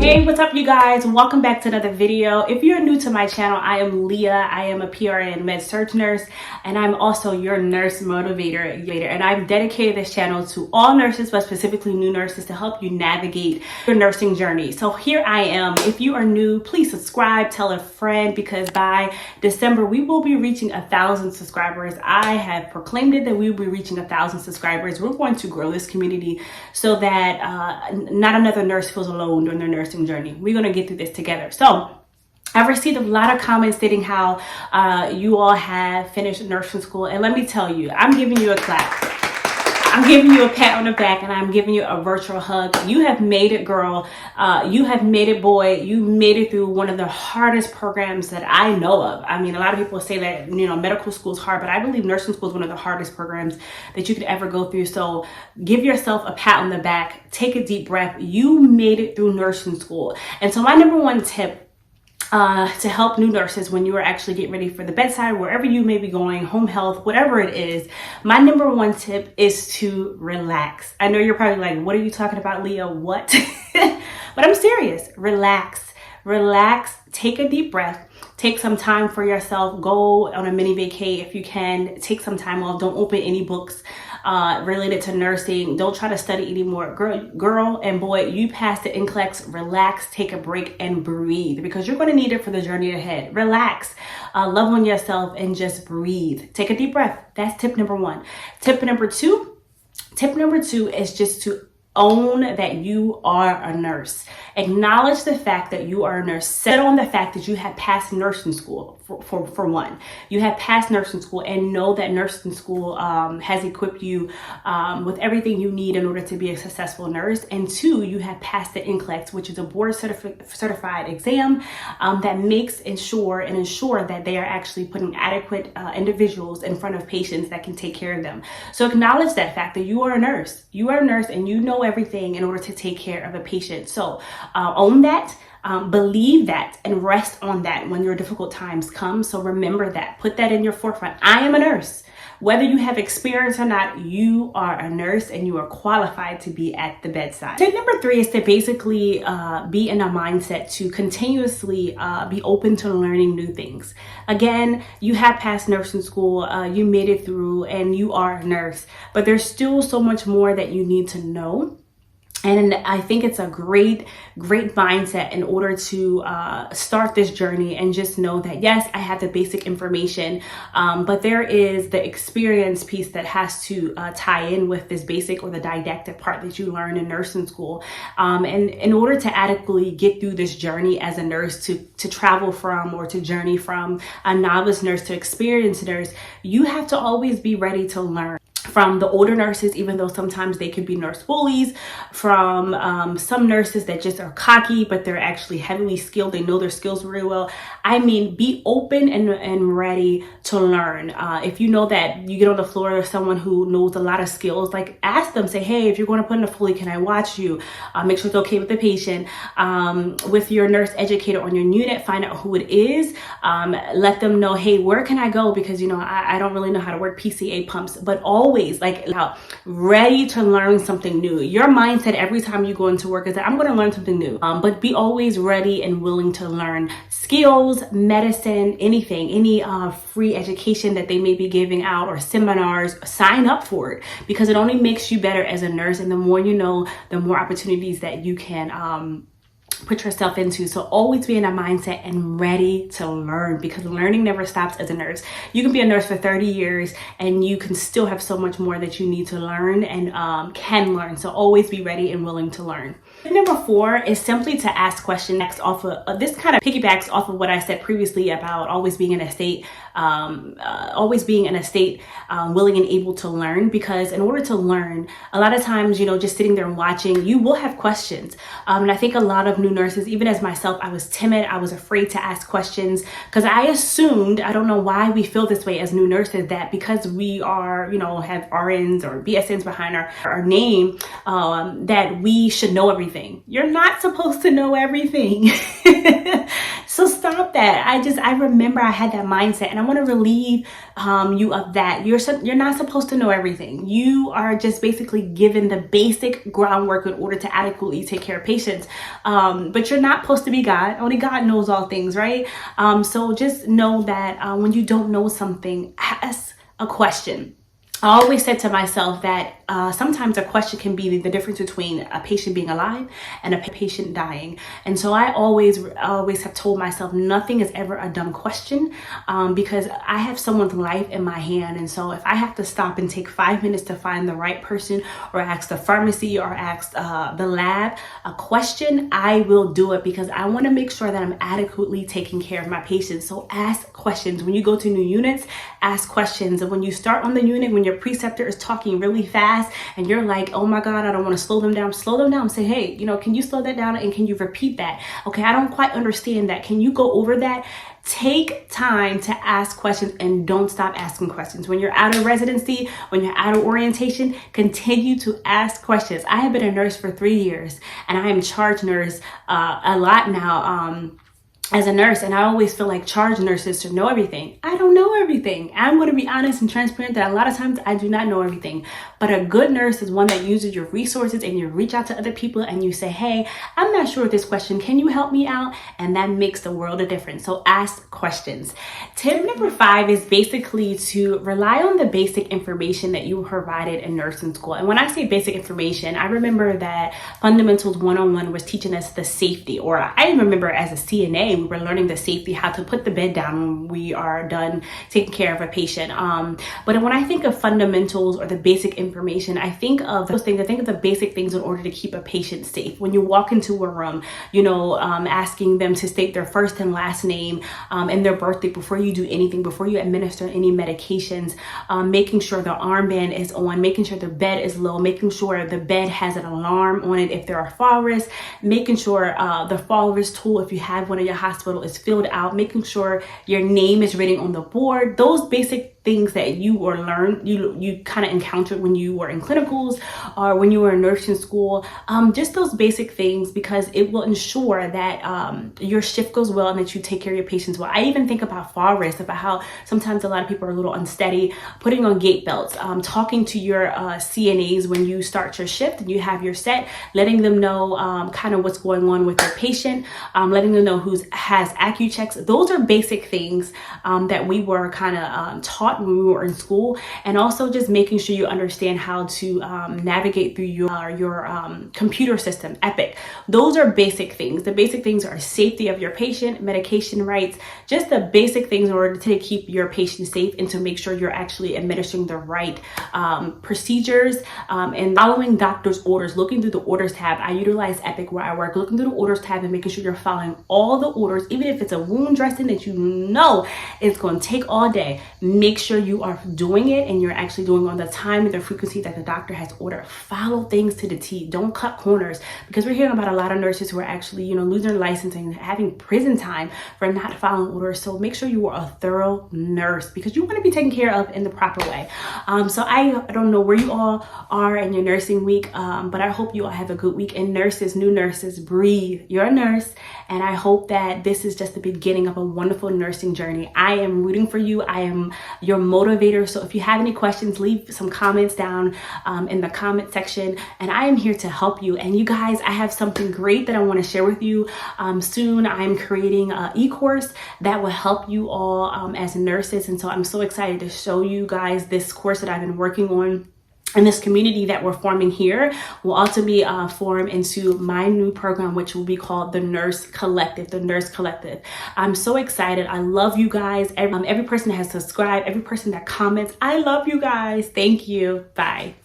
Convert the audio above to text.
Hey, what's up you guys? Welcome back to another video. If you're new to my channel, I am Leah. I am a PRN med-surg nurse, and I'm also your nurse motivator. And I've dedicated this channel to all nurses, but specifically new nurses, to help you navigate your nursing journey. So here I am. If you are new, please subscribe, tell a friend, because by December, we will be reaching 1,000 subscribers. I have proclaimed it that we will be reaching 1,000 subscribers. We're going to grow this community so that not another nurse feels alone during their nursing journey. We're going to get through this together. So I've received a lot of comments stating how you all have finished nursing school. And let me tell you, I'm giving you a clap. I'm giving you a pat on the back, and I'm giving you a virtual hug. You have made it, girl. You have made it, boy. You made it through one of the hardest programs that I know of. I mean, a lot of people say that, medical school is hard, but I believe nursing school is one of the hardest programs that you could ever go through. So give yourself a pat on the back. Take a deep breath. You made it through nursing school. And so my number one tip to help new nurses when you are actually getting ready for the bedside, wherever you may be going, home health, whatever it is, my number one tip is to relax. I know you're probably like, what are you talking about, Leah? What? But I'm serious. Relax, take a deep breath. Take some time for yourself. Go on a mini vacay if you can. Take some time off. Don't open any books related to nursing. Don't try to study anymore. Girl and boy, you passed the NCLEX. Relax, take a break, and breathe, because you're going to need it for the journey ahead. Relax, love on yourself, and just breathe. Take a deep breath. That's tip number one. Tip number two is just to own that you are a nurse. Acknowledge the fact that you are a nurse. Set on the fact that you have passed nursing school for one. You have passed nursing school, and know that nursing school has equipped you with everything you need in order to be a successful nurse. And two, you have passed the NCLEX, which is a board certified exam that makes ensure that they are actually putting adequate individuals in front of patients that can take care of them. So acknowledge that fact that you are a nurse. You are a nurse, and you know everything in order to take care of a patient. So own that, believe that, and rest on that when your difficult times come. So remember that, put that in your forefront. I am a nurse. Whether you have experience or not, you are a nurse, and you are qualified to be at the bedside. Tip number three is to basically be in a mindset to continuously be open to learning new things. Again, you have passed nursing school, you made it through, and you are a nurse, but there's still so much more that you need to know. And I think it's a great mindset in order to start this journey, and just know that, yes, I have the basic information, but there is the experience piece that has to tie in with this basic or the didactic part that you learn in nursing school. And in order to adequately get through this journey as a nurse, to travel from, or to journey from a novice nurse to experienced nurse, you have to always be ready to learn from the older nurses, even though sometimes they could be nurse bullies, from some nurses that just are cocky, but they're actually heavily skilled. They know their skills very well. I mean, be open and ready to learn. If you know that you get on the floor with someone who knows a lot of skills, like ask them, say, hey, if you're going to put in a Foley, can I watch you? Make sure it's okay with the patient. With your nurse educator on your unit, find out who it is. Let them know, hey, where can I go? Because, I don't really know how to work PCA pumps, but always ready to learn something new. Your mindset every time you go into work is that I'm going to learn something new. But be always ready and willing to learn skills, medicine, anything, any free education that they may be giving out, or seminars. Sign up for it, because it only makes you better as a nurse. And the more you know, the more opportunities that you can put yourself into. So always be in a mindset and ready to learn, because learning never stops as a nurse. You can be a nurse for 30 years and you can still have so much more that you need to learn and can learn. So always be ready and willing to learn. Number 4 is simply to ask questions. Next, off of this kind of piggybacks off of what I said previously about always being in a state willing and able to learn, because in order to learn, a lot of times, just sitting there and watching, you will have questions. And I think a lot of new nurses, even as myself, I was timid. I was afraid to ask questions, because I assumed, I don't know why we feel this way as new nurses, that because we are, have RNs or BSNs behind our name, that we should know everything. You're not supposed to know everything. So stop that. I remember I had that mindset, and I want to relieve you of that. You're not supposed to know everything. You are just basically given the basic groundwork in order to adequately take care of patients. But you're not supposed to be God. Only God knows all things, right? So just know that when you don't know something, ask a question. I always said to myself that sometimes a question can be the difference between a patient being alive and a patient dying. And so I always have told myself nothing is ever a dumb question, because I have someone's life in my hand. And so if I have to stop and take 5 minutes to find the right person, or ask the pharmacy, or ask the lab a question, I will do it, because I want to make sure that I'm adequately taking care of my patients. So ask questions. When you go to new units, ask questions. And when you start on the unit, when your preceptor is talking really fast and you're like, oh my God, I don't want to slow them down. Slow them down. Say, hey, can you slow that down? And can you repeat that? Okay, I don't quite understand that. Can you go over that? Take time to ask questions, and don't stop asking questions. When you're out of residency, when you're out of orientation, continue to ask questions. I have been a nurse for 3 years, and I am charge nurse a lot now. As a nurse, and I always feel like charge nurses should know everything. I don't know everything. I'm going to be honest and transparent that a lot of times I do not know everything. But a good nurse is one that uses your resources, and you reach out to other people and you say, hey, I'm not sure of this question. Can you help me out? And that makes the world of difference. So ask questions. Tip number 5 is basically to rely on the basic information that you were provided in nursing school. And when I say basic information, I remember that Fundamentals 101 was teaching us the safety, or I remember as a CNA, we were learning the safety, how to put the bed down when we are done taking care of a patient. But when I think of fundamentals or the basic information, I think of those things. I think of the basic things in order to keep a patient safe. When you walk into a room, asking them to state their first and last name and their birthday before you do anything, before you administer any medications, making sure the armband is on, making sure the bed is low, making sure the bed has an alarm on it if there are fall risks, making sure the fall risk tool, if you have one in your hospital, is filled out, making sure your name is written on the board. Those basic things that you or learned, you kind of encountered when you were in clinicals or when you were in nursing school, just those basic things, because it will ensure that your shift goes well and that you take care of your patients well. I even think about fall risk, about how sometimes a lot of people are a little unsteady, putting on gait belts, talking to your CNAs when you start your shift and you have your set, letting them know kind of what's going on with your patient, letting them know who has AccuChecks. Those are basic things that we were kind of taught when we were in school, and also just making sure you understand how to navigate through your computer system, Epic. Those are basic things. The basic things are safety of your patient, medication rights, just the basic things in order to keep your patient safe and to make sure you're actually administering the right procedures and following doctor's orders, looking through the orders tab. I utilize Epic where I work, looking through the orders tab and making sure you're following all the orders, even if it's a wound dressing that you know it's going to take all day. Make sure you are doing it and you're actually doing on the time and the frequency that the doctor has ordered. Follow things to the T. Don't cut corners, because we're hearing about a lot of nurses who are actually, losing their license and having prison time for not following orders. So make sure you are a thorough nurse, because you want to be taken care of in the proper way. So I don't know where you all are in your nursing week, but I hope you all have a good week. And nurses, new nurses, breathe. You're a nurse, and I hope that this is just the beginning of a wonderful nursing journey. I am rooting for you. I am your motivator. So if you have any questions, leave some comments down in the comment section, and I am here to help you. And you guys, I have something great that I want to share with you. Soon I'm creating an e-course that will help you all as nurses, and so I'm so excited to show you guys this course that I've been working on. And this community that we're forming here will also be formed into my new program, which will be called the Nurse Collective. The Nurse Collective. I'm so excited. I love you guys. Every person that has subscribed, every person that comments, I love you guys. Thank you. Bye.